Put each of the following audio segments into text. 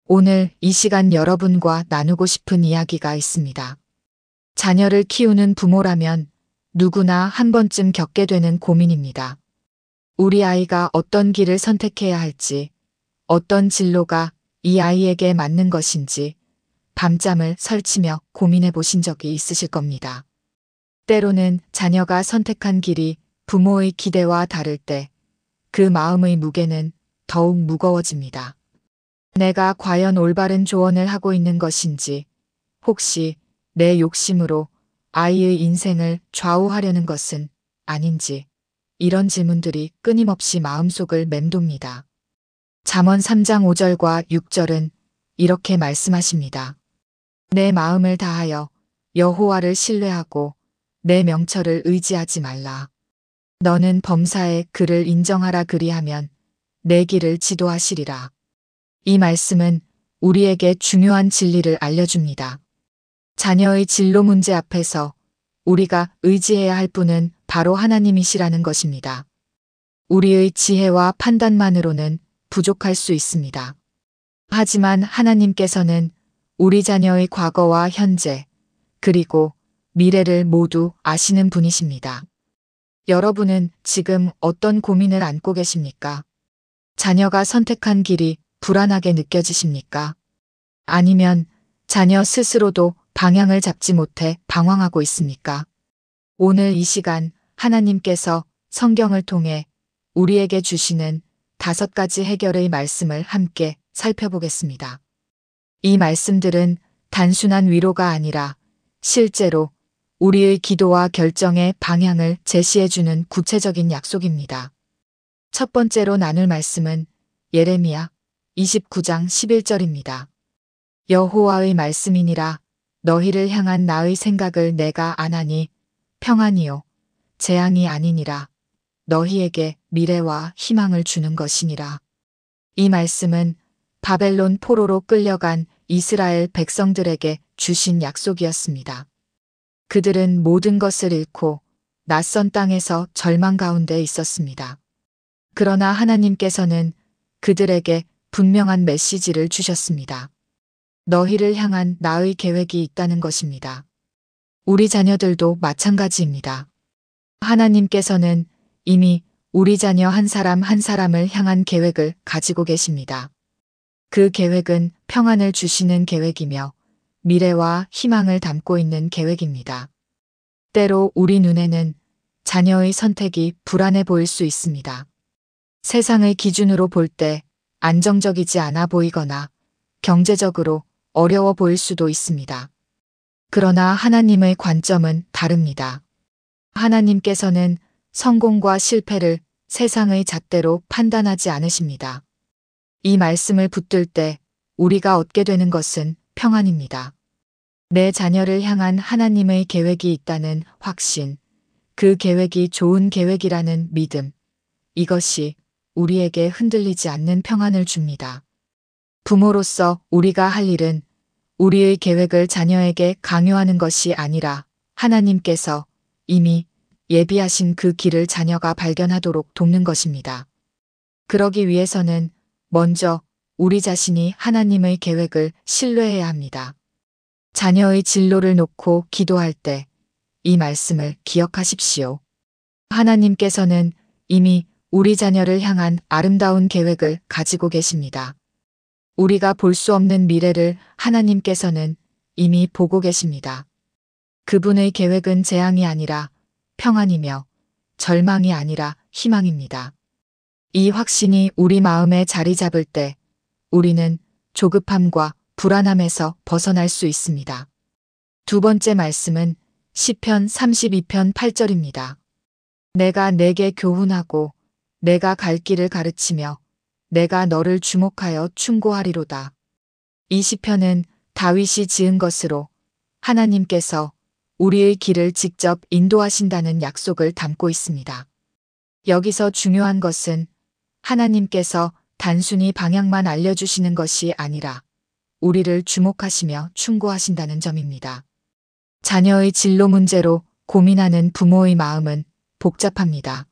오늘 이 시간 여러분과 나누고 싶은 이야기가 있습니다. 자녀를 키우는 부모라면 누구나 한 번쯤 겪게 되는 고민입니다. 우리 아이가 어떤 길을 선택해야 할지, 어떤 진로가 이 아이에게 맞는 것인지 밤잠을 설치며 고민해 보신 적이 있으실 겁니다. 때로는 자녀가 선택한 길이 부모의 기대와 다를 때 그 마음의 무게는 더욱 무거워집니다. 내가 과연 올바른 조언을 하고 있는 것인지, 혹시 내 욕심으로 아이의 인생을 좌우하려는 것은 아닌지, 이런 질문들이 끊임없이 마음속을 맴돕니다. 잠언 3장 5절과 6절은 이렇게 말씀하십니다. 내 마음을 다하여 여호와를 신뢰하고 내 명철을 의지하지 말라. 너는 범사에 그를 인정하라 그리하면 내 길을 지도하시리라. 이 말씀은 우리에게 중요한 진리를 알려줍니다. 자녀의 진로 문제 앞에서 우리가 의지해야 할 분은 바로 하나님이시라는 것입니다. 우리의 지혜와 판단만으로는 부족할 수 있습니다. 하지만 하나님께서는 우리 자녀의 과거와 현재, 그리고 미래를 모두 아시는 분이십니다. 여러분은 지금 어떤 고민을 안고 계십니까? 자녀가 선택한 길이 불안하게 느껴지십니까? 아니면 자녀 스스로도 방향을 잡지 못해 방황하고 있습니까? 오늘 이 시간 하나님께서 성경을 통해 우리에게 주시는 5가지 해결의 말씀을 함께 살펴보겠습니다. 이 말씀들은 단순한 위로가 아니라 실제로 우리의 기도와 결정의 방향을 제시해주는 구체적인 약속입니다. 첫 번째로 나눌 말씀은 예레미야 29장 11절입니다. 여호와의 말씀이니라. 너희를 향한 나의 생각을 내가 아나니 평안이요 재앙이 아니니라. 너희에게 미래와 희망을 주는 것이니라. 이 말씀은 바벨론 포로로 끌려간 이스라엘 백성들에게 주신 약속이었습니다. 그들은 모든 것을 잃고 낯선 땅에서 절망 가운데 있었습니다. 그러나 하나님께서는 그들에게 분명한 메시지를 주셨습니다. 너희를 향한 나의 계획이 있다는 것입니다. 우리 자녀들도 마찬가지입니다. 하나님께서는 이미 우리 자녀 한 사람 한 사람을 향한 계획을 가지고 계십니다. 그 계획은 평안을 주시는 계획이며 미래와 희망을 담고 있는 계획입니다. 때로 우리 눈에는 자녀의 선택이 불안해 보일 수 있습니다. 세상의 기준으로 볼 때 안정적이지 않아 보이거나 경제적으로 어려워 보일 수도 있습니다. 그러나 하나님의 관점은 다릅니다. 하나님께서는 성공과 실패를 세상의 잣대로 판단하지 않으십니다. 이 말씀을 붙들 때 우리가 얻게 되는 것은 평안입니다. 내 자녀를 향한 하나님의 계획이 있다는 확신, 그 계획이 좋은 계획이라는 믿음, 이것이 우리에게 흔들리지 않는 평안을 줍니다. 부모로서 우리가 할 일은 우리의 계획을 자녀에게 강요하는 것이 아니라 하나님께서 이미 예비하신 그 길을 자녀가 발견하도록 돕는 것입니다. 그러기 위해서는 먼저 우리 자신이 하나님의 계획을 신뢰해야 합니다. 자녀의 진로를 놓고 기도할 때 이 말씀을 기억하십시오. 하나님께서는 이미 우리 자녀를 향한 아름다운 계획을 가지고 계십니다. 우리가 볼 수 없는 미래를 하나님께서는 이미 보고 계십니다. 그분의 계획은 재앙이 아니라 평안이며 절망이 아니라 희망입니다. 이 확신이 우리 마음에 자리 잡을 때 우리는 조급함과 불안함에서 벗어날 수 있습니다. 두 번째 말씀은 시편 32편 8절입니다. 내가 내게 교훈하고 내가 갈 길을 가르치며 내가 너를 주목하여 충고하리로다. 이 시편은 다윗이 지은 것으로 하나님께서 우리의 길을 직접 인도하신다는 약속을 담고 있습니다. 여기서 중요한 것은 하나님께서 단순히 방향만 알려주시는 것이 아니라 우리를 주목하시며 충고하신다는 점입니다. 자녀의 진로 문제로 고민하는 부모의 마음은 복잡합니다.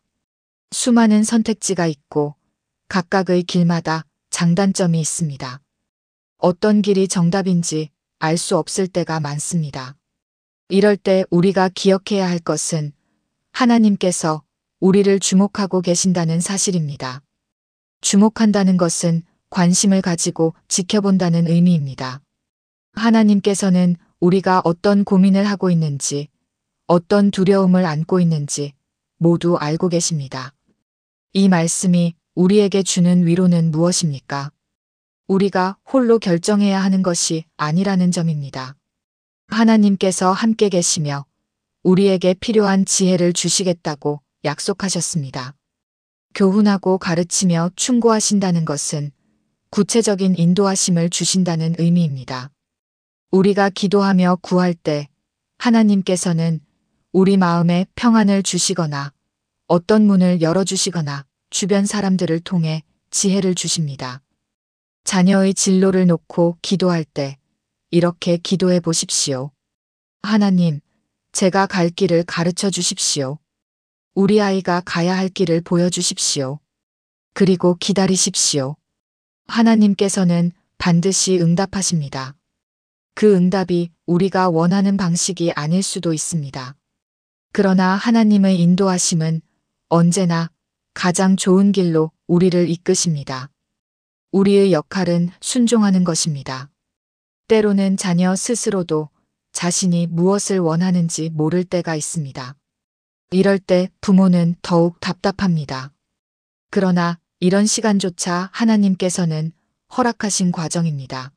수많은 선택지가 있고 각각의 길마다 장단점이 있습니다. 어떤 길이 정답인지 알 수 없을 때가 많습니다. 이럴 때 우리가 기억해야 할 것은 하나님께서 우리를 주목하고 계신다는 사실입니다. 주목한다는 것은 관심을 가지고 지켜본다는 의미입니다. 하나님께서는 우리가 어떤 고민을 하고 있는지, 어떤 두려움을 안고 있는지 모두 알고 계십니다. 이 말씀이 우리에게 주는 위로는 무엇입니까? 우리가 홀로 결정해야 하는 것이 아니라는 점입니다. 하나님께서 함께 계시며 우리에게 필요한 지혜를 주시겠다고 약속하셨습니다. 교훈하고 가르치며 충고하신다는 것은 구체적인 인도하심을 주신다는 의미입니다. 우리가 기도하며 구할 때 하나님께서는 우리 마음에 평안을 주시거나 어떤 문을 열어주시거나 주변 사람들을 통해 지혜를 주십니다. 자녀의 진로를 놓고 기도할 때 이렇게 기도해 보십시오. 하나님, 제가 갈 길을 가르쳐 주십시오. 우리 아이가 가야 할 길을 보여주십시오. 그리고 기다리십시오. 하나님께서는 반드시 응답하십니다. 그 응답이 우리가 원하는 방식이 아닐 수도 있습니다. 그러나 하나님의 인도하심은 언제나 가장 좋은 길로 우리를 이끄십니다. 우리의 역할은 순종하는 것입니다. 때로는 자녀 스스로도 자신이 무엇을 원하는지 모를 때가 있습니다. 이럴 때 부모는 더욱 답답합니다. 그러나 이런 시간조차 하나님께서는 허락하신 과정입니다.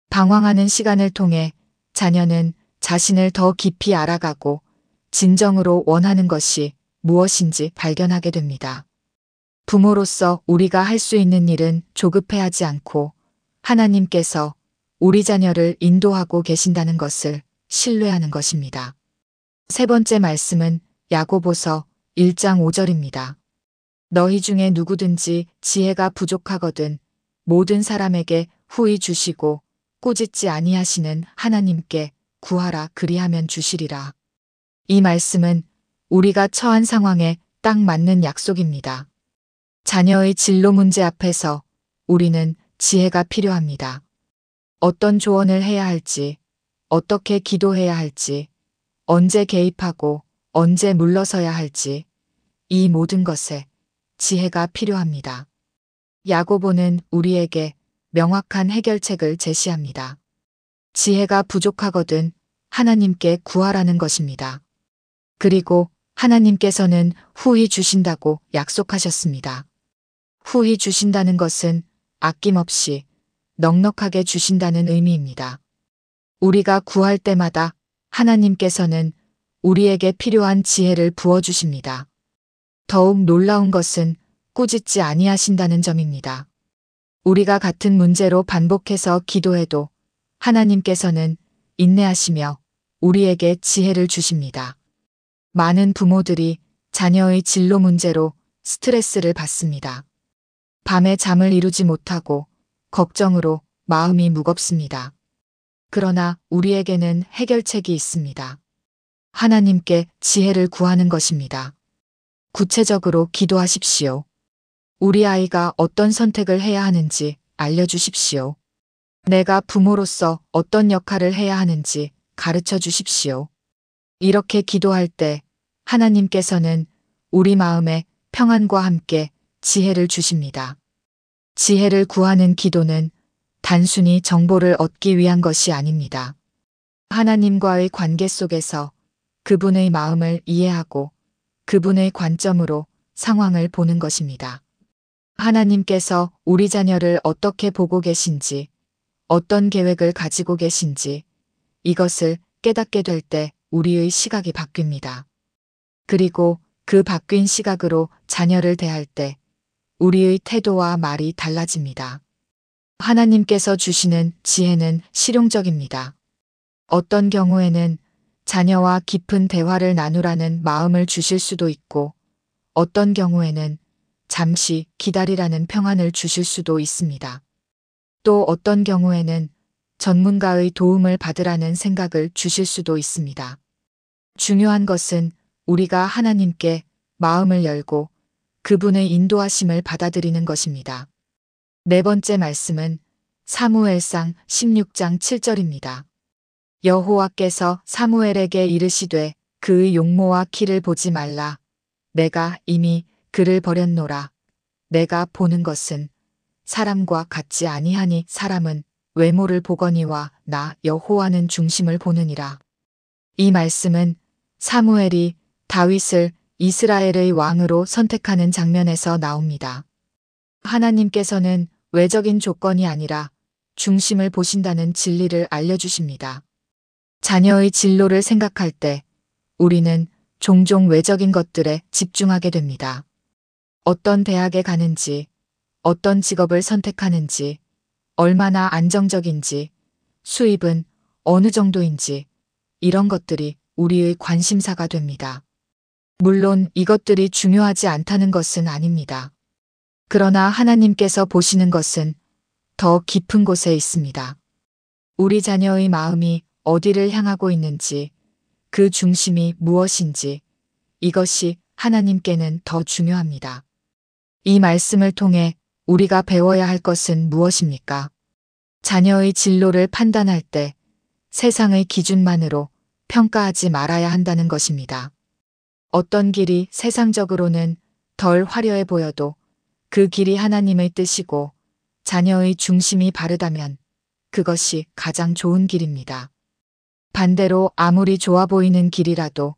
방황하는 시간을 통해 자녀는 자신을 더 깊이 알아가고 진정으로 원하는 것이 무엇인지 발견하게 됩니다. 부모로서 우리가 할 수 있는 일은 조급해하지 않고 하나님께서 우리 자녀를 인도하고 계신다는 것을 신뢰하는 것입니다. 세 번째 말씀은 야고보서 1장 5절입니다. 너희 중에 누구든지 지혜가 부족하거든 모든 사람에게 후히 주시고 꾸짖지 아니하시는 하나님께 구하라 그리하면 주시리라. 이 말씀은 우리가 처한 상황에 딱 맞는 약속입니다. 자녀의 진로 문제 앞에서 우리는 지혜가 필요합니다. 어떤 조언을 해야 할지, 어떻게 기도해야 할지, 언제 개입하고 언제 물러서야 할지, 이 모든 것에 지혜가 필요합니다. 야고보는 우리에게 명확한 해결책을 제시합니다. 지혜가 부족하거든 하나님께 구하라는 것입니다. 그리고 하나님께서는 후히 주신다고 약속하셨습니다. 후히 주신다는 것은 아낌없이 넉넉하게 주신다는 의미입니다. 우리가 구할 때마다 하나님께서는 우리에게 필요한 지혜를 부어주십니다. 더욱 놀라운 것은 꾸짖지 아니하신다는 점입니다. 우리가 같은 문제로 반복해서 기도해도 하나님께서는 인내하시며 우리에게 지혜를 주십니다. 많은 부모들이 자녀의 진로 문제로 스트레스를 받습니다. 밤에 잠을 이루지 못하고 걱정으로 마음이 무겁습니다. 그러나 우리에게는 해결책이 있습니다. 하나님께 지혜를 구하는 것입니다. 구체적으로 기도하십시오. 우리 아이가 어떤 선택을 해야 하는지 알려주십시오. 내가 부모로서 어떤 역할을 해야 하는지 가르쳐 주십시오. 이렇게 기도할 때 하나님께서는 우리 마음에 평안과 함께 지혜를 주십니다. 지혜를 구하는 기도는 단순히 정보를 얻기 위한 것이 아닙니다. 하나님과의 관계 속에서 그분의 마음을 이해하고 그분의 관점으로 상황을 보는 것입니다. 하나님께서 우리 자녀를 어떻게 보고 계신지, 어떤 계획을 가지고 계신지, 이것을 깨닫게 될 때 우리의 시각이 바뀝니다. 그리고 그 바뀐 시각으로 자녀를 대할 때 우리의 태도와 말이 달라집니다. 하나님께서 주시는 지혜는 실용적입니다. 어떤 경우에는 자녀와 깊은 대화를 나누라는 마음을 주실 수도 있고 어떤 경우에는 잠시 기다리라는 평안을 주실 수도 있습니다. 또 어떤 경우에는 전문가의 도움을 받으라는 생각을 주실 수도 있습니다. 중요한 것은 우리가 하나님께 마음을 열고 그분의 인도하심을 받아들이는 것입니다. 네 번째 말씀은 사무엘상 16장 7절입니다. 여호와께서 사무엘에게 이르시되 그의 용모와 키를 보지 말라. 내가 이미 그를 버렸노라. 내가 보는 것은 사람과 같지 아니하니 사람은 외모를 보거니와 나 여호와는 중심을 보느니라. 이 말씀은 사무엘이 다윗을 이스라엘의 왕으로 선택하는 장면에서 나옵니다. 하나님께서는 외적인 조건이 아니라 중심을 보신다는 진리를 알려주십니다. 자녀의 진로를 생각할 때 우리는 종종 외적인 것들에 집중하게 됩니다. 어떤 대학에 가는지, 어떤 직업을 선택하는지, 얼마나 안정적인지, 수입은 어느 정도인지, 이런 것들이 우리의 관심사가 됩니다. 물론 이것들이 중요하지 않다는 것은 아닙니다. 그러나 하나님께서 보시는 것은 더 깊은 곳에 있습니다. 우리 자녀의 마음이 어디를 향하고 있는지, 그 중심이 무엇인지, 이것이 하나님께는 더 중요합니다. 이 말씀을 통해 우리가 배워야 할 것은 무엇입니까? 자녀의 진로를 판단할 때 세상의 기준만으로 평가하지 말아야 한다는 것입니다. 어떤 길이 세상적으로는 덜 화려해 보여도 그 길이 하나님의 뜻이고 자녀의 중심이 바르다면 그것이 가장 좋은 길입니다. 반대로 아무리 좋아 보이는 길이라도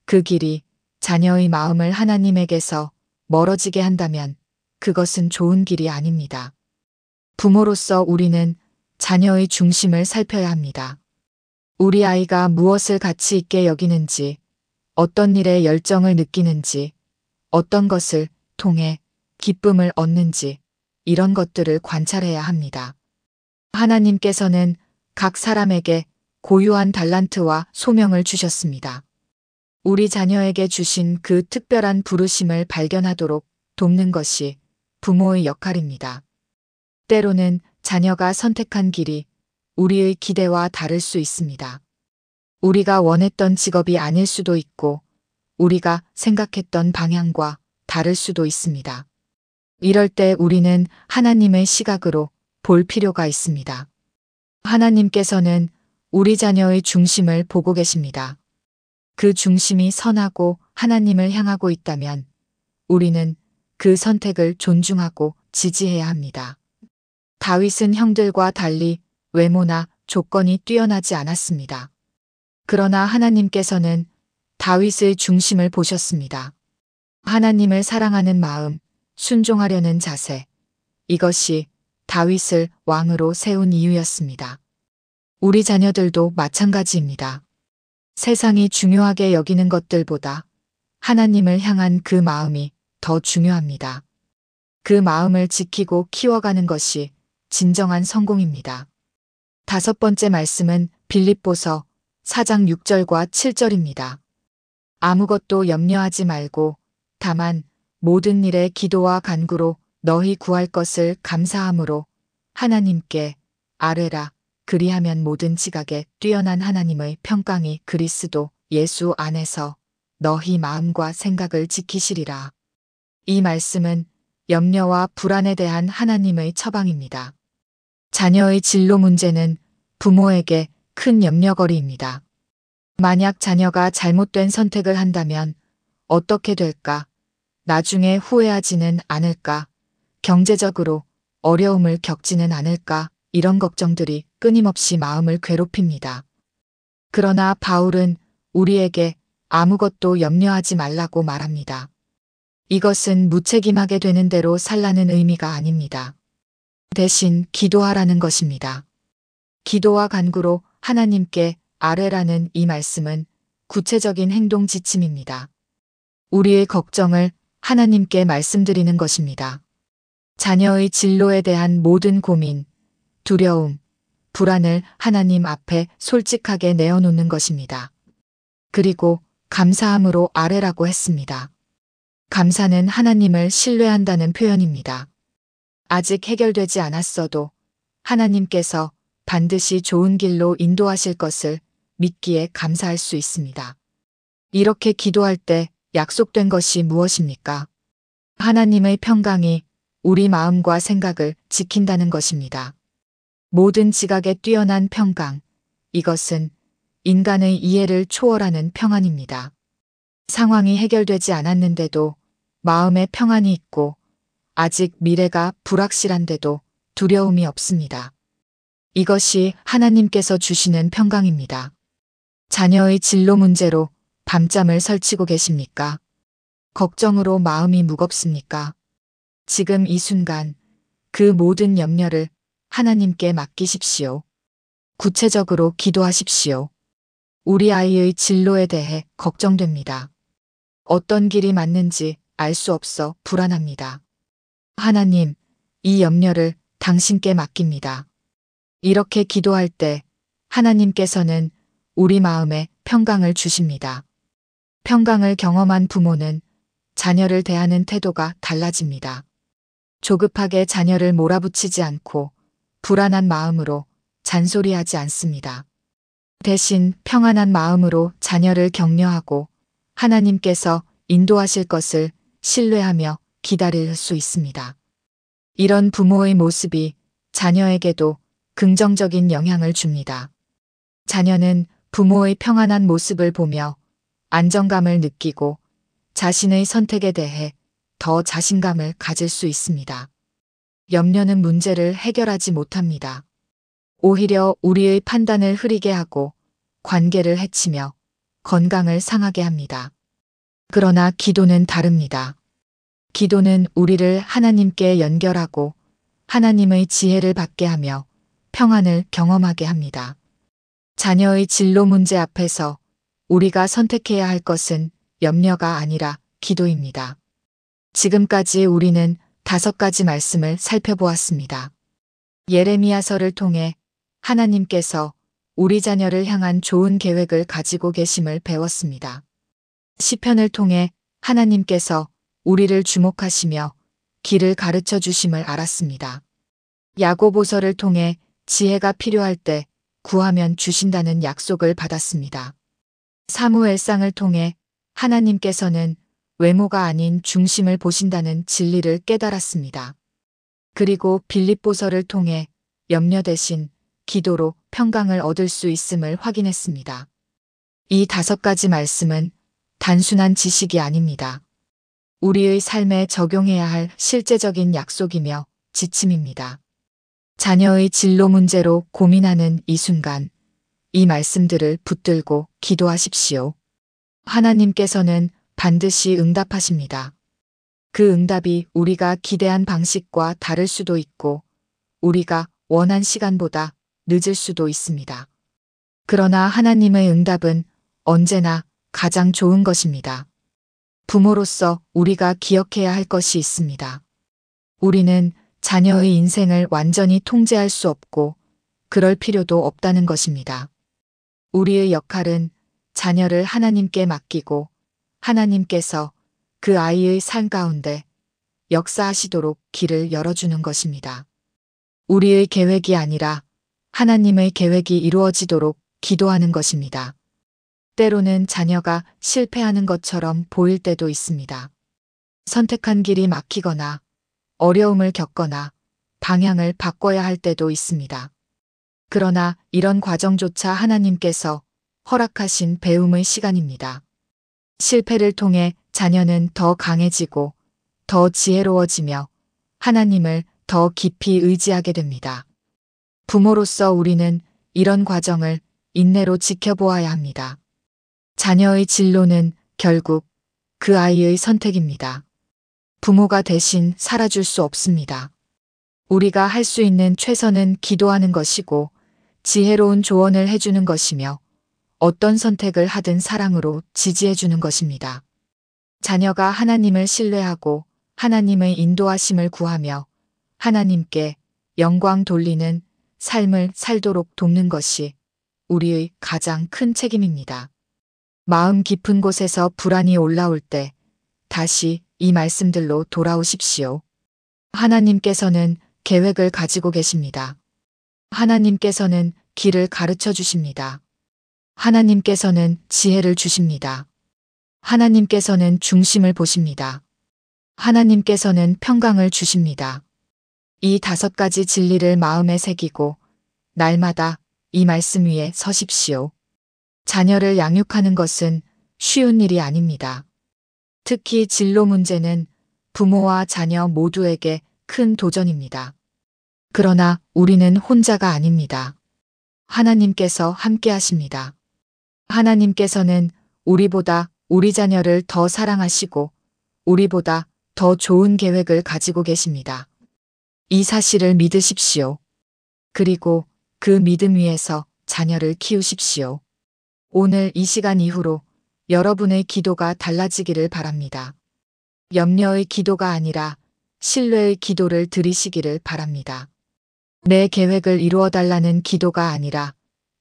그 길이 자녀의 마음을 하나님에게서 멀어지게 한다면 그것은 좋은 길이 아닙니다. 부모로서 우리는 자녀의 중심을 살펴야 합니다. 우리 아이가 무엇을 가치 있게 여기는지, 어떤 일에 열정을 느끼는지, 어떤 것을 통해 기쁨을 얻는지, 이런 것들을 관찰해야 합니다. 하나님께서는 각 사람에게 고유한 달란트와 소명을 주셨습니다. 우리 자녀에게 주신 그 특별한 부르심을 발견하도록 돕는 것이 부모의 역할입니다. 때로는 자녀가 선택한 길이 우리의 기대와 다를 수 있습니다. 우리가 원했던 직업이 아닐 수도 있고 우리가 생각했던 방향과 다를 수도 있습니다. 이럴 때 우리는 하나님의 시각으로 볼 필요가 있습니다. 하나님께서는 우리 자녀의 중심을 보고 계십니다. 그 중심이 선하고 하나님을 향하고 있다면 우리는 그 선택을 존중하고 지지해야 합니다. 다윗은 형들과 달리 외모나 조건이 뛰어나지 않았습니다. 그러나 하나님께서는 다윗의 중심을 보셨습니다. 하나님을 사랑하는 마음, 순종하려는 자세, 이것이 다윗을 왕으로 세운 이유였습니다. 우리 자녀들도 마찬가지입니다. 세상이 중요하게 여기는 것들보다 하나님을 향한 그 마음이 더 중요합니다. 그 마음을 지키고 키워가는 것이 진정한 성공입니다. 5번째 말씀은 빌립보서 4장 6절과 7절입니다. 아무것도 염려하지 말고 다만 모든 일에 기도와 간구로 너희 구할 것을 감사함으로 하나님께 아뢰라. 그리하면 모든 지각에 뛰어난 하나님의 평강이 그리스도 예수 안에서 너희 마음과 생각을 지키시리라. 이 말씀은 염려와 불안에 대한 하나님의 처방입니다. 자녀의 진로 문제는 부모에게 큰 염려거리입니다. 만약 자녀가 잘못된 선택을 한다면 어떻게 될까? 나중에 후회하지는 않을까? 경제적으로 어려움을 겪지는 않을까? 이런 걱정들이 끊임없이 마음을 괴롭힙니다. 그러나 바울은 우리에게 아무것도 염려하지 말라고 말합니다. 이것은 무책임하게 되는 대로 살라는 의미가 아닙니다. 대신 기도하라는 것입니다. 기도와 간구로 하나님께 아뢰라는 이 말씀은 구체적인 행동 지침입니다. 우리의 걱정을 하나님께 말씀드리는 것입니다. 자녀의 진로에 대한 모든 고민, 두려움, 불안을 하나님 앞에 솔직하게 내어놓는 것입니다. 그리고 감사함으로 아뢰라고 했습니다. 감사는 하나님을 신뢰한다는 표현입니다. 아직 해결되지 않았어도 하나님께서 반드시 좋은 길로 인도하실 것을 믿기에 감사할 수 있습니다. 이렇게 기도할 때 약속된 것이 무엇입니까? 하나님의 평강이 우리 마음과 생각을 지킨다는 것입니다. 모든 지각에 뛰어난 평강. 이것은 인간의 이해를 초월하는 평안입니다. 상황이 해결되지 않았는데도 마음에 평안이 있고 아직 미래가 불확실한데도 두려움이 없습니다. 이것이 하나님께서 주시는 평강입니다. 자녀의 진로 문제로 밤잠을 설치고 계십니까? 걱정으로 마음이 무겁습니까? 지금 이 순간 그 모든 염려를 하나님께 맡기십시오. 구체적으로 기도하십시오. 우리 아이의 진로에 대해 걱정됩니다. 어떤 길이 맞는지 알 수 없어 불안합니다. 하나님, 이 염려를 당신께 맡깁니다. 이렇게 기도할 때 하나님께서는 우리 마음에 평강을 주십니다. 평강을 경험한 부모는 자녀를 대하는 태도가 달라집니다. 조급하게 자녀를 몰아붙이지 않고 불안한 마음으로 잔소리하지 않습니다. 대신 평안한 마음으로 자녀를 격려하고 하나님께서 인도하실 것을 신뢰하며 기다릴 수 있습니다. 이런 부모의 모습이 자녀에게도 긍정적인 영향을 줍니다. 자녀는 부모의 평안한 모습을 보며 안정감을 느끼고 자신의 선택에 대해 더 자신감을 가질 수 있습니다. 염려는 문제를 해결하지 못합니다. 오히려 우리의 판단을 흐리게 하고 관계를 해치며 건강을 상하게 합니다. 그러나 기도는 다릅니다. 기도는 우리를 하나님께 연결하고 하나님의 지혜를 받게 하며 평안을 경험하게 합니다. 자녀의 진로 문제 앞에서 우리가 선택해야 할 것은 염려가 아니라 기도입니다. 지금까지 우리는 5가지 말씀을 살펴보았습니다. 예레미야서를 통해 하나님께서 우리 자녀를 향한 좋은 계획을 가지고 계심을 배웠습니다. 시편을 통해 하나님께서 우리를 주목하시며 길을 가르쳐 주심을 알았습니다. 야고보서를 통해 지혜가 필요할 때 구하면 주신다는 약속을 받았습니다. 사무엘상을 통해 하나님께서는 외모가 아닌 중심을 보신다는 진리를 깨달았습니다. 그리고 빌립보서를 통해 염려 대신 기도로 평강을 얻을 수 있음을 확인했습니다. 이 5가지 말씀은 단순한 지식이 아닙니다. 우리의 삶에 적용해야 할 실제적인 약속이며 지침입니다. 자녀의 진로 문제로 고민하는 이 순간, 이 말씀들을 붙들고 기도하십시오. 하나님께서는 반드시 응답하십니다. 그 응답이 우리가 기대한 방식과 다를 수도 있고, 우리가 원한 시간보다 늦을 수도 있습니다. 그러나 하나님의 응답은 언제나 가장 좋은 것입니다. 부모로서 우리가 기억해야 할 것이 있습니다. 우리는 자녀의 인생을 완전히 통제할 수 없고 그럴 필요도 없다는 것입니다. 우리의 역할은 자녀를 하나님께 맡기고 하나님께서 그 아이의 삶 가운데 역사하시도록 길을 열어주는 것입니다. 우리의 계획이 아니라 하나님의 계획이 이루어지도록 기도하는 것입니다. 때로는 자녀가 실패하는 것처럼 보일 때도 있습니다. 선택한 길이 막히거나 어려움을 겪거나 방향을 바꿔야 할 때도 있습니다. 그러나 이런 과정조차 하나님께서 허락하신 배움의 시간입니다. 실패를 통해 자녀는 더 강해지고 더 지혜로워지며 하나님을 더 깊이 의지하게 됩니다. 부모로서 우리는 이런 과정을 인내로 지켜보아야 합니다. 자녀의 진로는 결국 그 아이의 선택입니다. 부모가 대신 살아줄 수 없습니다. 우리가 할 수 있는 최선은 기도하는 것이고 지혜로운 조언을 해주는 것이며 어떤 선택을 하든 사랑으로 지지해주는 것입니다. 자녀가 하나님을 신뢰하고 하나님의 인도하심을 구하며 하나님께 영광 돌리는 삶을 살도록 돕는 것이 우리의 가장 큰 책임입니다. 마음 깊은 곳에서 불안이 올라올 때 다시 이 말씀들로 돌아오십시오. 하나님께서는 계획을 가지고 계십니다. 하나님께서는 길을 가르쳐 주십니다. 하나님께서는 지혜를 주십니다. 하나님께서는 중심을 보십니다. 하나님께서는 평강을 주십니다. 이 5가지 진리를 마음에 새기고 날마다 이 말씀 위에 서십시오. 자녀를 양육하는 것은 쉬운 일이 아닙니다. 특히 진로 문제는 부모와 자녀 모두에게 큰 도전입니다. 그러나 우리는 혼자가 아닙니다. 하나님께서 함께 하십니다. 하나님께서는 우리보다 우리 자녀를 더 사랑하시고 우리보다 더 좋은 계획을 가지고 계십니다. 이 사실을 믿으십시오. 그리고 그 믿음 위에서 자녀를 키우십시오. 오늘 이 시간 이후로 여러분의 기도가 달라지기를 바랍니다. 염려의 기도가 아니라 신뢰의 기도를 드리시기를 바랍니다. 내 계획을 이루어 달라는 기도가 아니라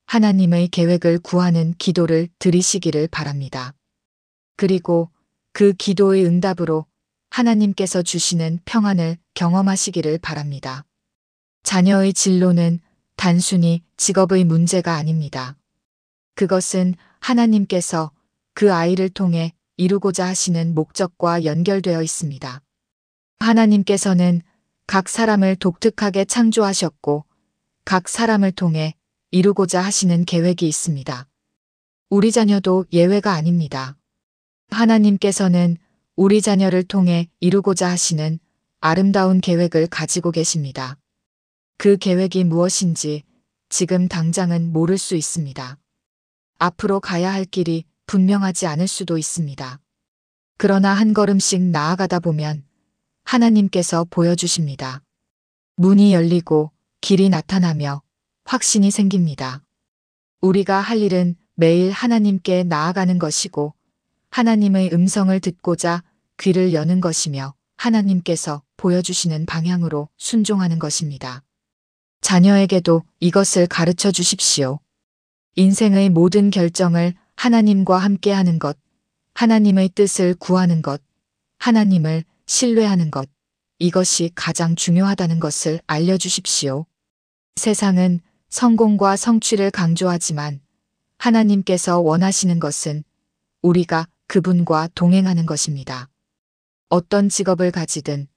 하나님의 계획을 구하는 기도를 드리시기를 바랍니다. 그리고 그 기도의 응답으로 하나님께서 주시는 평안을 경험하시기를 바랍니다. 자녀의 진로는 단순히 직업의 문제가 아닙니다. 그것은 하나님께서 그 아이를 통해 이루고자 하시는 목적과 연결되어 있습니다. 하나님께서는 각 사람을 독특하게 창조하셨고 각 사람을 통해 이루고자 하시는 계획이 있습니다. 우리 자녀도 예외가 아닙니다. 하나님께서는 우리 자녀를 통해 이루고자 하시는 아름다운 계획을 가지고 계십니다. 그 계획이 무엇인지 지금 당장은 모를 수 있습니다. 앞으로 가야 할 길이 분명하지 않을 수도 있습니다. 그러나 한 걸음씩 나아가다 보면 하나님께서 보여주십니다. 문이 열리고 길이 나타나며 확신이 생깁니다. 우리가 할 일은 매일 하나님께 나아가는 것이고 하나님의 음성을 듣고자 귀를 여는 것이며 하나님께서 보여주시는 방향으로 순종하는 것입니다. 자녀에게도 이것을 가르쳐 주십시오. 인생의 모든 결정을 하나님과 함께 하는 것, 하나님의 뜻을 구하는 것, 하나님을 신뢰하는 것, 이것이 가장 중요하다는 것을 알려주십시오. 세상은 성공과 성취를 강조하지만 하나님께서 원하시는 것은 우리가 그분과 동행하는 것입니다. 어떤 직업을 가지든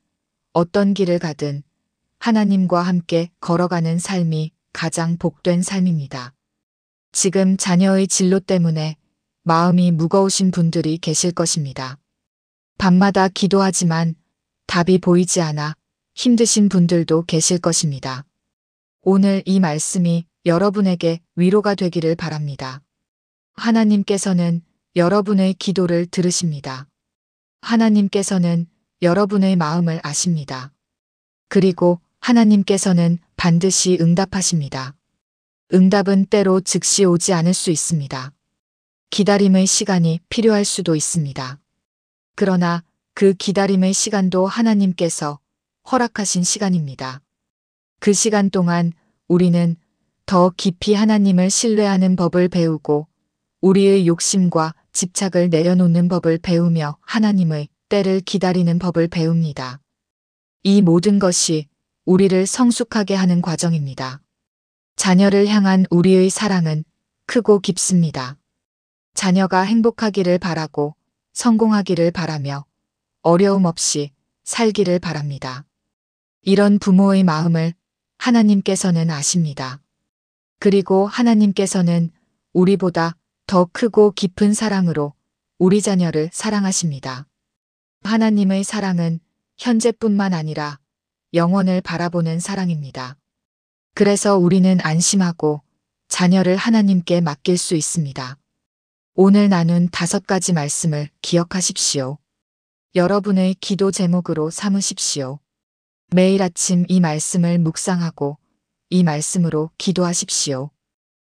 어떤 길을 가든 하나님과 함께 걸어가는 삶이 가장 복된 삶입니다. 지금 자녀의 진로 때문에 마음이 무거우신 분들이 계실 것입니다. 밤마다 기도하지만 답이 보이지 않아 힘드신 분들도 계실 것입니다. 오늘 이 말씀이 여러분에게 위로가 되기를 바랍니다. 하나님께서는 여러분의 기도를 들으십니다. 하나님께서는 여러분의 마음을 아십니다. 그리고 하나님께서는 반드시 응답하십니다. 응답은 때로 즉시 오지 않을 수 있습니다. 기다림의 시간이 필요할 수도 있습니다. 그러나 그 기다림의 시간도 하나님께서 허락하신 시간입니다. 그 시간 동안 우리는 더 깊이 하나님을 신뢰하는 법을 배우고 우리의 욕심과 집착을 내려놓는 법을 배우며 하나님의 때를 기다리는 법을 배웁니다. 이 모든 것이 우리를 성숙하게 하는 과정입니다. 자녀를 향한 우리의 사랑은 크고 깊습니다. 자녀가 행복하기를 바라고 성공하기를 바라며 어려움 없이 살기를 바랍니다. 이런 부모의 마음을 하나님께서는 아십니다. 그리고 하나님께서는 우리보다 더 크고 깊은 사랑으로 우리 자녀를 사랑하십니다. 하나님의 사랑은 현재뿐만 아니라 영원을 바라보는 사랑입니다. 그래서 우리는 안심하고 자녀를 하나님께 맡길 수 있습니다. 오늘 나눈 5가지 말씀을 기억하십시오. 여러분의 기도 제목으로 삼으십시오. 매일 아침 이 말씀을 묵상하고 이 말씀으로 기도하십시오.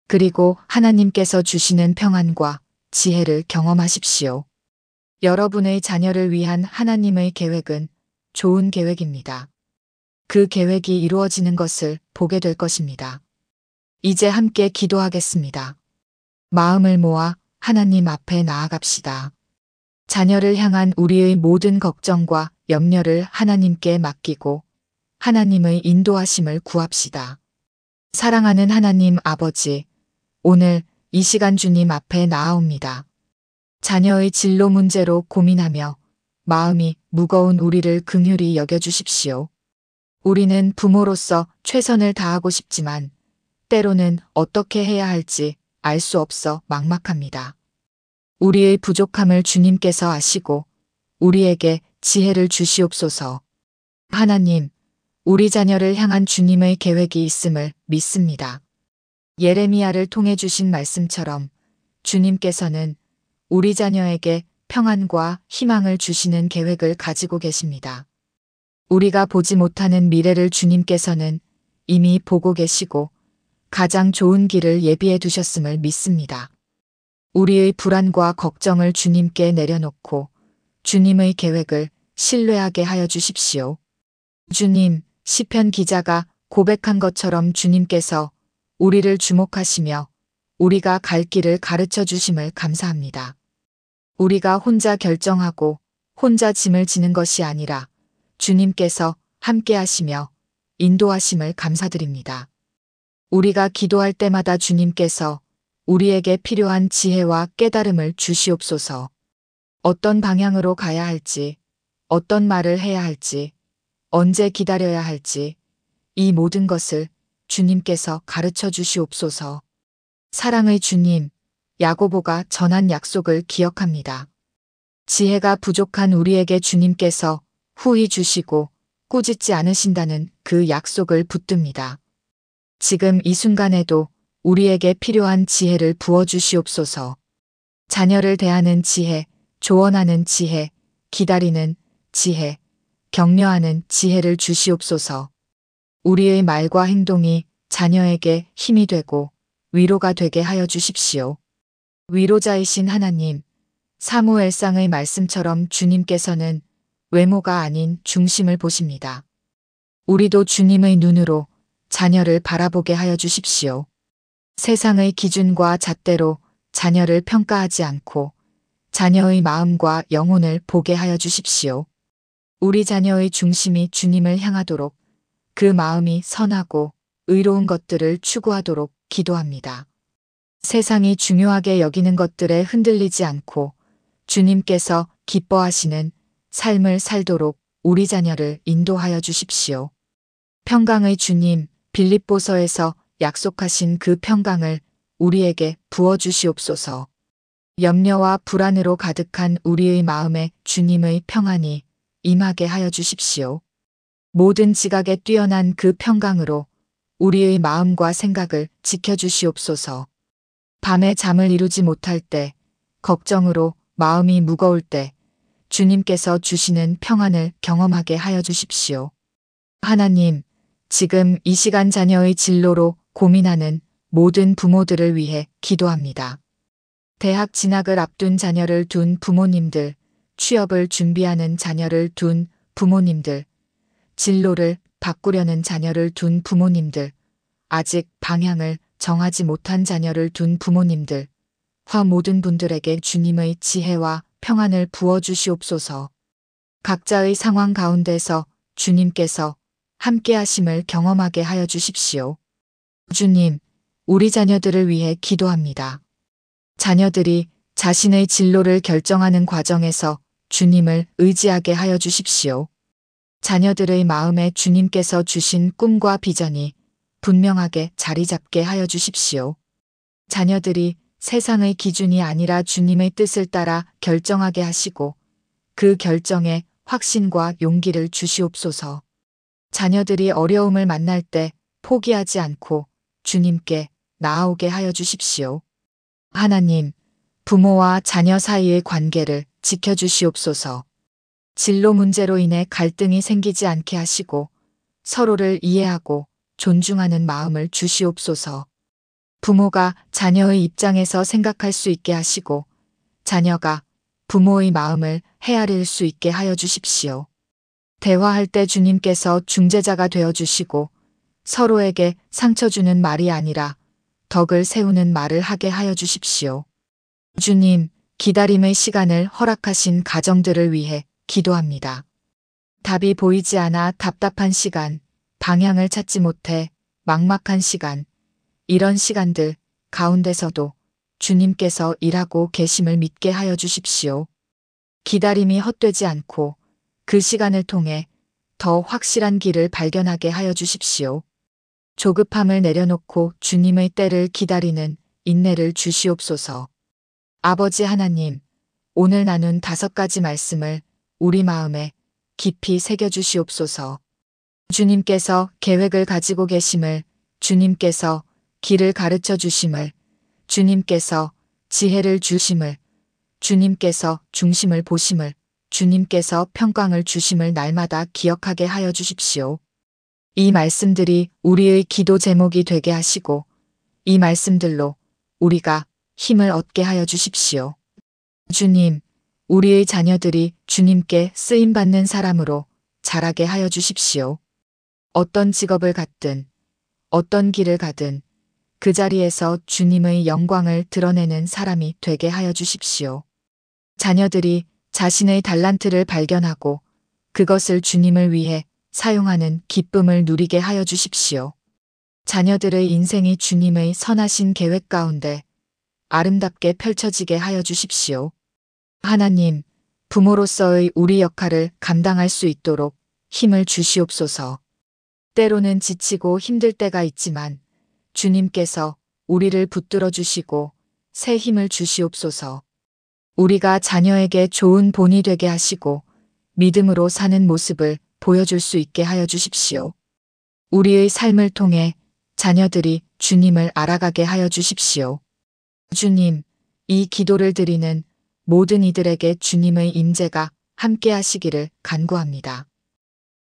그리고 하나님께서 주시는 평안과 지혜를 경험하십시오. 여러분의 자녀를 위한 하나님의 계획은 좋은 계획입니다. 그 계획이 이루어지는 것을 보게 될 것입니다. 이제 함께 기도하겠습니다. 마음을 모아 하나님 앞에 나아갑시다. 자녀를 향한 우리의 모든 걱정과 염려를 하나님께 맡기고 하나님의 인도하심을 구합시다. 사랑하는 하나님 아버지, 오늘 이 시간 주님 앞에 나아옵니다. 자녀의 진로 문제로 고민하며 마음이 무거운 우리를 긍휼히 여겨주십시오. 우리는 부모로서 최선을 다하고 싶지만 때로는 어떻게 해야 할지 알 수 없어 막막합니다. 우리의 부족함을 주님께서 아시고 우리에게 지혜를 주시옵소서. 하나님, 우리 자녀를 향한 주님의 계획이 있음을 믿습니다. 예레미야를 통해 주신 말씀처럼 주님께서는 우리 자녀에게 평안과 희망을 주시는 계획을 가지고 계십니다. 우리가 보지 못하는 미래를 주님께서는 이미 보고 계시고 가장 좋은 길을 예비해 두셨음을 믿습니다. 우리의 불안과 걱정을 주님께 내려놓고 주님의 계획을 신뢰하게 하여 주십시오. 주님, 시편 기자가 고백한 것처럼 주님께서 우리를 주목하시며 우리가 갈 길을 가르쳐 주심을 감사합니다. 우리가 혼자 결정하고 혼자 짐을 지는 것이 아니라 주님께서 함께 하시며 인도하심을 감사드립니다. 우리가 기도할 때마다 주님께서 우리에게 필요한 지혜와 깨달음을 주시옵소서. 어떤 방향으로 가야 할지, 어떤 말을 해야 할지, 언제 기다려야 할지, 이 모든 것을 주님께서 가르쳐 주시옵소서. 사랑의 주님, 야고보가 전한 약속을 기억합니다. 지혜가 부족한 우리에게 주님께서 후히 주시고 꾸짖지 않으신다는 그 약속을 붙듭니다. 지금 이 순간에도 우리에게 필요한 지혜를 부어주시옵소서. 자녀를 대하는 지혜, 조언하는 지혜, 기다리는 지혜, 격려하는 지혜를 주시옵소서. 우리의 말과 행동이 자녀에게 힘이 되고 위로가 되게 하여 주십시오. 위로자이신 하나님, 사무엘상의 말씀처럼 주님께서는 외모가 아닌 중심을 보십니다. 우리도 주님의 눈으로 자녀를 바라보게 하여 주십시오. 세상의 기준과 잣대로 자녀를 평가하지 않고 자녀의 마음과 영혼을 보게 하여 주십시오. 우리 자녀의 중심이 주님을 향하도록 그 마음이 선하고 의로운 것들을 추구하도록 기도합니다. 세상이 중요하게 여기는 것들에 흔들리지 않고 주님께서 기뻐하시는 삶을 살도록 우리 자녀를 인도하여 주십시오. 평강의 주님, 빌립보서에서 약속하신 그 평강을 우리에게 부어주시옵소서. 염려와 불안으로 가득한 우리의 마음에 주님의 평안이 임하게 하여 주십시오. 모든 지각에 뛰어난 그 평강으로 우리의 마음과 생각을 지켜주시옵소서. 밤에 잠을 이루지 못할 때, 걱정으로 마음이 무거울 때 주님께서 주시는 평안을 경험하게 하여 주십시오. 하나님, 지금 이 시간 자녀의 진로로 고민하는 모든 부모들을 위해 기도합니다. 대학 진학을 앞둔 자녀를 둔 부모님들, 취업을 준비하는 자녀를 둔 부모님들, 진로를 바꾸려는 자녀를 둔 부모님들, 아직 방향을 정하지 못한 자녀를 둔 부모님들, 모든 분들에게 주님의 지혜와 평안을 부어주시옵소서. 각자의 상황 가운데서 주님께서 함께 하심을 경험하게 하여 주십시오. 주님, 우리 자녀들을 위해 기도합니다. 자녀들이 자신의 진로를 결정하는 과정에서 주님을 의지하게 하여 주십시오. 자녀들의 마음에 주님께서 주신 꿈과 비전이 분명하게 자리 잡게 하여 주십시오. 자녀들이 세상의 기준이 아니라 주님의 뜻을 따라 결정하게 하시고 그 결정에 확신과 용기를 주시옵소서. 자녀들이 어려움을 만날 때 포기하지 않고 주님께 나아오게 하여 주십시오. 하나님, 부모와 자녀 사이의 관계를 지켜주시옵소서. 진로 문제로 인해 갈등이 생기지 않게 하시고 서로를 이해하고 존중하는 마음을 주시옵소서. 부모가 자녀의 입장에서 생각할 수 있게 하시고 자녀가 부모의 마음을 헤아릴 수 있게 하여 주십시오. 대화할 때 주님께서 중재자가 되어 주시고 서로에게 상처 주는 말이 아니라 덕을 세우는 말을 하게 하여 주십시오. 주님, 기다림의 시간을 허락하신 가정들을 위해 기도합니다. 답이 보이지 않아 답답한 시간, 방향을 찾지 못해 막막한 시간, 이런 시간들 가운데서도 주님께서 일하고 계심을 믿게 하여 주십시오. 기다림이 헛되지 않고 그 시간을 통해 더 확실한 길을 발견하게 하여 주십시오. 조급함을 내려놓고 주님의 때를 기다리는 인내를 주시옵소서. 아버지 하나님, 오늘 나눈 5가지 말씀을 우리 마음에 깊이 새겨주시옵소서. 주님께서 계획을 가지고 계심을, 주님께서 길을 가르쳐 주심을, 주님께서 지혜를 주심을, 주님께서 중심을 보심을, 주님께서 평강을 주심을 날마다 기억하게 하여 주십시오. 이 말씀들이 우리의 기도 제목이 되게 하시고 이 말씀들로 우리가 힘을 얻게 하여 주십시오. 주님, 우리의 자녀들이 주님께 쓰임받는 사람으로 자라게 하여 주십시오. 어떤 직업을 갖든 어떤 길을 가든 그 자리에서 주님의 영광을 드러내는 사람이 되게 하여 주십시오. 자녀들이 자신의 달란트를 발견하고 그것을 주님을 위해 사용하는 기쁨을 누리게 하여 주십시오. 자녀들의 인생이 주님의 선하신 계획 가운데 아름답게 펼쳐지게 하여 주십시오. 하나님, 부모로서의 우리 역할을 감당할 수 있도록 힘을 주시옵소서. 때로는 지치고 힘들 때가 있지만 주님께서 우리를 붙들어 주시고 새 힘을 주시옵소서. 우리가 자녀에게 좋은 본이 되게 하시고 믿음으로 사는 모습을 보여줄 수 있게 하여 주십시오. 우리의 삶을 통해 자녀들이 주님을 알아가게 하여 주십시오. 주님, 이 기도를 드리는 모든 이들에게 주님의 임재가 함께 하시기를 간구합니다.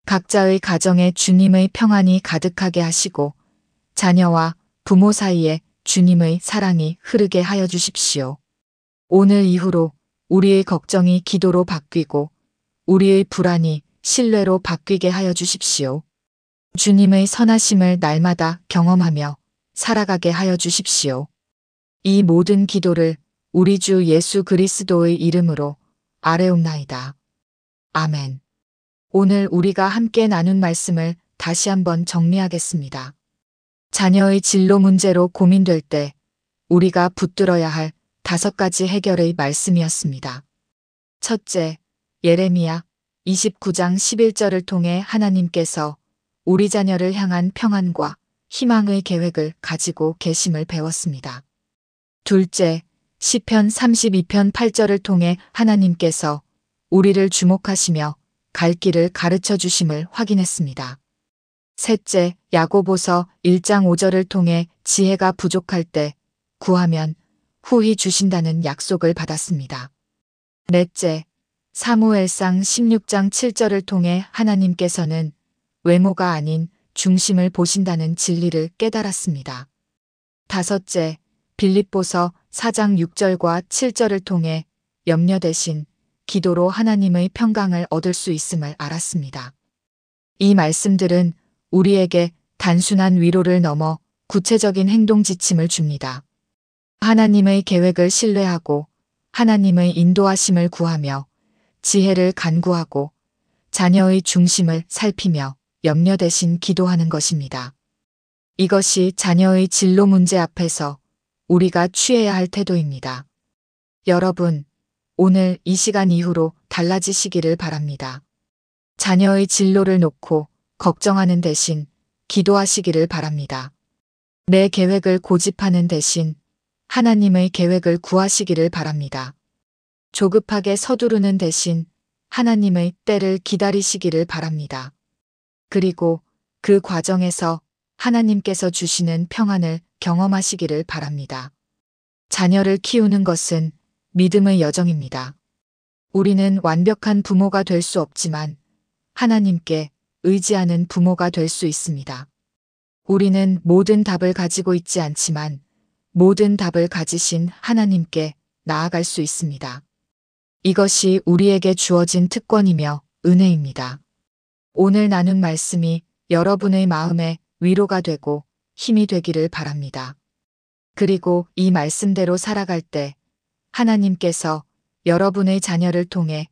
각자의 가정에 주님의 평안이 가득하게 하시고 자녀와 부모 사이에 주님의 사랑이 흐르게 하여 주십시오. 오늘 이후로 우리의 걱정이 기도로 바뀌고 우리의 불안이 신뢰로 바뀌게 하여 주십시오. 주님의 선하심을 날마다 경험하며 살아가게 하여 주십시오. 이 모든 기도를 우리 주 예수 그리스도의 이름으로 아뢰옵나이다. 아멘. 오늘 우리가 함께 나눈 말씀을 다시 한번 정리하겠습니다. 자녀의 진로 문제로 고민될 때 우리가 붙들어야 할 5가지 해결의 말씀이었습니다. 첫째, 예레미야 29장 11절을 통해 하나님께서 우리 자녀를 향한 평안과 희망의 계획을 가지고 계심을 배웠습니다. 둘째, 시편 32편 8절을 통해 하나님께서 우리를 주목하시며 갈 길을 가르쳐 주심을 확인했습니다. 셋째, 야고보서 1장 5절을 통해 지혜가 부족할 때 구하면 후히 주신다는 약속을 받았습니다. 넷째, 사무엘상 16장 7절을 통해 하나님께서는 외모가 아닌 중심을 보신다는 진리를 깨달았습니다. 다섯째, 빌립보서 4장 6절과 7절을 통해 염려 대신 기도로 하나님의 평강을 얻을 수 있음을 알았습니다. 이 말씀들은 우리에게 단순한 위로를 넘어 구체적인 행동 지침을 줍니다. 하나님의 계획을 신뢰하고 하나님의 인도하심을 구하며 지혜를 간구하고 자녀의 중심을 살피며 염려 대신 기도하는 것입니다. 이것이 자녀의 진로 문제 앞에서 우리가 취해야 할 태도입니다. 여러분, 오늘 이 시간 이후로 달라지시기를 바랍니다. 자녀의 진로를 놓고 걱정하는 대신 기도하시기를 바랍니다. 내 계획을 고집하는 대신 하나님의 계획을 구하시기를 바랍니다. 조급하게 서두르는 대신 하나님의 때를 기다리시기를 바랍니다. 그리고 그 과정에서 하나님께서 주시는 평안을 경험하시기를 바랍니다. 자녀를 키우는 것은 믿음의 여정입니다. 우리는 완벽한 부모가 될 수 없지만 하나님께 의지하는 부모가 될 수 있습니다. 우리는 모든 답을 가지고 있지 않지만 모든 답을 가지신 하나님께 나아갈 수 있습니다. 이것이 우리에게 주어진 특권이며 은혜입니다. 오늘 나눈 말씀이 여러분의 마음에 위로가 되고 힘이 되기를 바랍니다. 그리고 이 말씀대로 살아갈 때 하나님께서 여러분의 자녀를 통해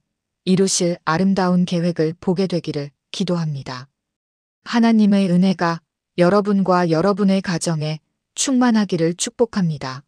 이루실 아름다운 계획을 보게 되기를 기도합니다. 하나님의 은혜가 여러분과 여러분의 가정에 충만하기를 축복합니다.